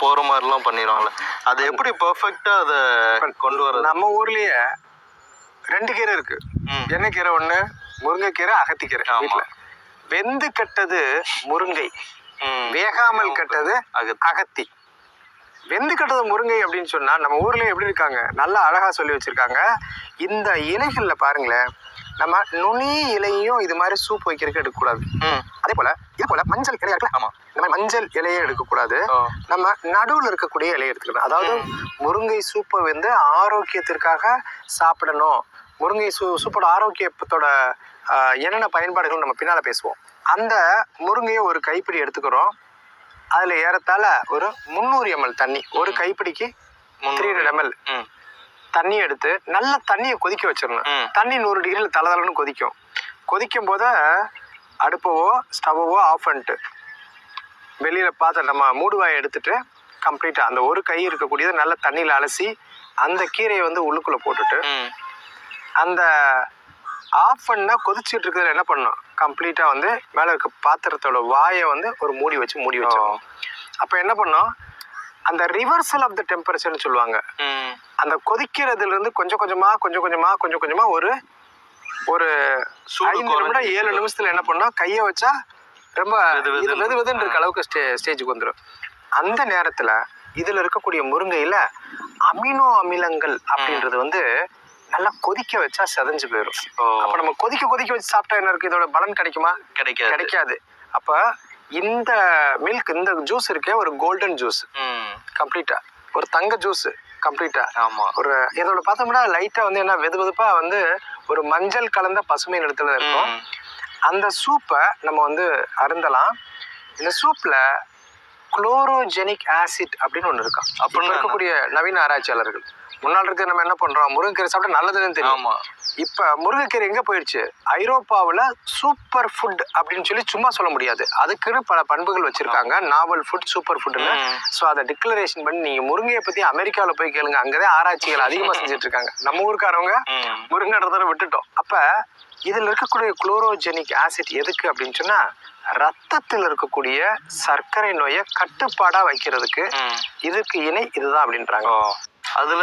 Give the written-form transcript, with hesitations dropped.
போற மாதிரிலாம் பண்ணிடுவாங்கல்ல, அது எப்படி பெர்ஃபெக்ட்டா அதை கொண்டு வர? நம்ம ஊர்லயே 2 கீரை இருக்கு. என்ன கீரை? ஒண்ணு முருங்கைக்கீரை, அகத்திக்கீரை. வீட்டுல வெந்து கட்டது முருங்கை, வேகாமல் கட்டது அகத்தி. வெந்து கட்டது முருங்கை அப்படின்னு சொன்னா நம்ம ஊர்ல எப்படி இருக்காங்க, நல்லா அழகா சொல்லி வச்சிருக்காங்க. இந்த இலைகள்ல பாருங்களேன், நம்ம நுனி இலையும் இது மாதிரி சூப் வைக்கிறதுக்கு எடுக்கக்கூடாது. அதே போல இது போல மஞ்சள் இலையா இருக்குல்ல, ஆமா, இந்த மாதிரி மஞ்சள் இலையை எடுக்கக்கூடாது. நம்ம நடுவில் இருக்கக்கூடிய இலையை எடுத்துக்கணும். அதாவது முருங்கை சூப்பை வந்து ஆரோக்கியத்திற்காக சாப்பிடணும். முருங்கை சூப்போட ஆரோக்கியத்தோட என்னென்ன பயன்பாடுகள் நம்ம பின்னால பேசுவோம். அந்த முருங்கையை ஒரு கைப்பிடி எடுத்துக்கிறோம். அதுல ஏறத்தாழ ஒரு 300 ml தண்ணி, ஒரு கைப்பிடிக்கு 300 ml தண்ணி எடுத்து நல்ல தண்ணியை கொதிக்க வச்சிடணும். தண்ணி 100 டிகிரியில் தளதளன்னு கொதிக்கும். கொதிக்கும் போது அடுப்பவோ ஸ்டவ்வோ ஆஃப் பண்ணிட்டு வெளியில பார்த்து நம்ம மூடுவாயை எடுத்துட்டு கம்ப்ளீட்டா அந்த ஒரு கை இருக்கக்கூடியது நல்ல தண்ணியில அலசி அந்த கீரையை வந்து உள்ளுக்குள்ள போட்டுட்டு அந்த ஆஃப் பண்ணா கொதிச்சுட்டு இருக்கிறதுல என்ன பண்ணணும், கம்ப்ளீட்டா வந்து மேல இருக்க பாத்திரத்தோட வாயை வந்து ஒரு மூடி வச்சிடணும். அப்ப என்ன பண்ணோம், அந்த ரிவர்சல் ஆஃப் த டெம்பரேச்சர்னு சொல்லுவாங்க. அந்த கொதிக்கிறதுல இருந்து கொஞ்சம் கொஞ்சமா ஒரு 5 நிமிடம் 7 நிமிஷத்துல என்ன பண்ணோம், கையை வச்சா ரொம்ப வெதுன்னு இருக்க அளவுக்கு ஸ்டேஜுக்கு வந்துடும். அந்த நேரத்துல இதுல இருக்கக்கூடிய முருங்கையில அமினோ அமிலங்கள் அப்படின்றது வந்து நல்லா கொதிக்க வச்சா செதஞ்சு போயிடும். அப்ப நம்ம கொதிக்க வச்சு சாப்பிட்டா என்ன இருக்கு, இதோட பலன் கிடைக்குமா? கிடைக்காது. அப்ப இந்த மில்க், இந்த ஜூஸ் இருக்கே ஒரு கோல்டன் ஜூஸ் கம்ப்ளீட்டா, ஒரு தங்க ஜூஸ் கம்ப்ளீட்டா. ஆமா, ஒரு இதோட பார்த்தோம்னா லைட்டா வந்து என்ன வெதுவெதுப்பா வந்து ஒரு மஞ்சள் கலந்த பசுமை நிறத்துல இருக்கும். அந்த சூப்பை நம்ம வந்து அருந்தலாம். இந்த சூப்ல குளோரோஜெனிக் ஆசிட் அப்படின்னு ஒண்ணு இருக்கா. அப்படின்னு இருக்கக்கூடிய நவீன ஆராய்ச்சியாளர்கள் முன்னாள் இருக்கு நம்ம என்ன பண்றோம், முருங்கைக்கீரை சாப்பிட்டா நல்லதுன்னு தெரியும். இப்ப முருங்கைக்கீரை எங்க போயிடுச்சு, ஐரோப்பாவுல சூப்பர் ஃபுட் அப்படின்னு சொல்லி சும்மா சொல்ல முடியாது, அதுக்குன்னு பல பண்புகள் வச்சிருக்காங்க. நாவல் ஃபுட், சூப்பர் ஃபுட்னு. ஸோ அதை டிக்ளரேஷன் பண்ணி நீங்க முருங்கையை பத்தி அமெரிக்காவில போய் கேளுங்க, அங்கதான் ஆராய்ச்சிகள் அதிகமா செஞ்சுட்டு இருக்காங்க. நம்ம ஊருக்காரவங்க முருங்கைன்றத விட்டுட்டோம். அப்ப இதுல இருக்கக்கூடிய குளோரோஜெனிக் ஆசிட் எதுக்கு அப்படின்னு சொன்னா, ரத்தத்தில் இருக்கக்கூடிய சர்க்கரை நோயை கட்டுப்பாடா வைக்கிறதுக்கு இதுக்கு இணை இதுதான் அப்படின்றாங்க. அதுல